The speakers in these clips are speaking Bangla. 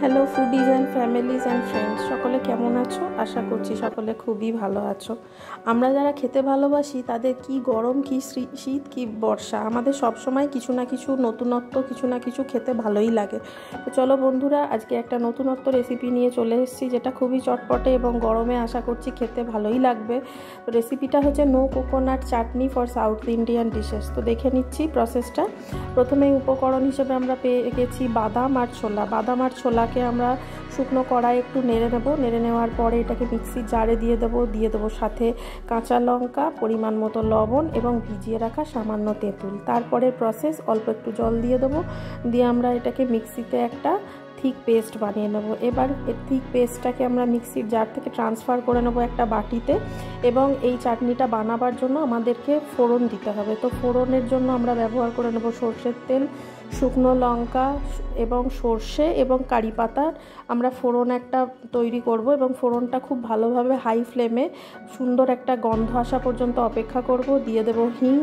Hello foodies and families and friends, সকলে কেমন আছো? আশা করছি সকলে খুবই ভালো আছো। আমরা যারা খেতে ভালোবাসি তাদের কি গরম কি শীত কি বর্ষা, আমাদের সবসময় কিছু না কিছু নতুনত্ব কিছু না কিছু খেতে ভালোই লাগে। তো চলো বন্ধুরা, আজকে একটা নতুনত্ব রেসিপি নিয়ে চলে এসেছি, যেটা খুবই চটপটে এবং গরমে আশা করছি খেতে ভালোই লাগবে। তো রেসিপিটা হচ্ছে no coconut chutney for South Indian dishes. তো দেখে নিচ্ছি প্রসেসটা। প্রথমে উপকরণ হিসেবে আমরা পেয়ে গেছি বাদাম আর ছোলা। বাদাম আর ছোলাকে আমরা শুকনো কড়াই একটু নেড়ে নেব। নেড়ে নেওয়ার পরে এটাকে মিক্সির জারে দিয়ে দেবো সাথে কাঁচা লঙ্কা, পরিমাণ মতো লবণ এবং ভিজিয়ে রাখা সামান্য তেঁতুল। তারপরে প্রসেস, অল্প একটু জল দিয়ে দেবো, দিয়ে আমরা এটাকে মিক্সিতে একটা থিক পেস্ট বানিয়ে নেব। এবার থিক পেস্টটাকে আমরা মিক্সির জার থেকে ট্রান্সফার করে নেব একটা বাটিতে। এবং এই চাটনিটা বানাবার জন্য আমাদেরকে ফোড়ন দিতে হবে। তো ফোড়নের জন্য আমরা ব্যবহার করে নেব সরষের তেল, শুকনো লঙ্কা এবং সর্ষে এবং কারি পাতার আমরা ফোড়ন একটা তৈরি করব। এবং ফোড়নটা খুব ভালোভাবে হাই ফ্লেমে সুন্দর একটা গন্ধ আসা পর্যন্ত অপেক্ষা করব। দিয়ে দেব হিং।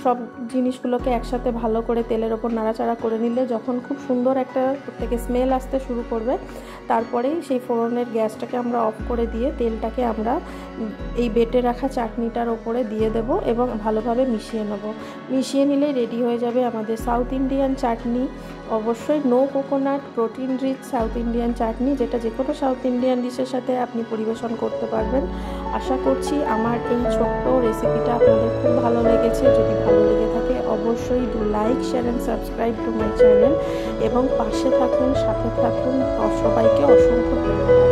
সব জিনিসগুলোকে একসাথে ভালো করে তেলের ওপর নাড়াচাড়া করে নিলে যখন খুব সুন্দর একটা থেকে স্মেল আসতে শুরু করবে, তারপরেই সেই ফোড়নের গ্যাসটাকে আমরা অফ করে দিয়ে তেলটাকে আমরা এই বেটে রাখা চাটনিটার ওপরে দিয়ে দেব এবং ভালোভাবে মিশিয়ে নেব। মিশিয়ে নিলেই রেডি হয়ে যাবে আমাদের সাউথ ইন্ডিয়ান চাটনি। অবশ্যই no coconut protein rich South Indian chutney, যেটা যে কোনো সাউথ ইন্ডিয়ান ডিশের সাথে আপনি পরিবেশন করতে পারবেন। আশা করছি আমার এই ছোট্ট রেসিপিটা আপনাদের খুব ভালো লেগেছে। যদি ভালো লেগে থাকে অবশ্যই do like, share and subscribe to my channel এবং পাশে থাকুন, সাথে থাকুন। সবাইকে অসংখ্য ধন্যবাদ।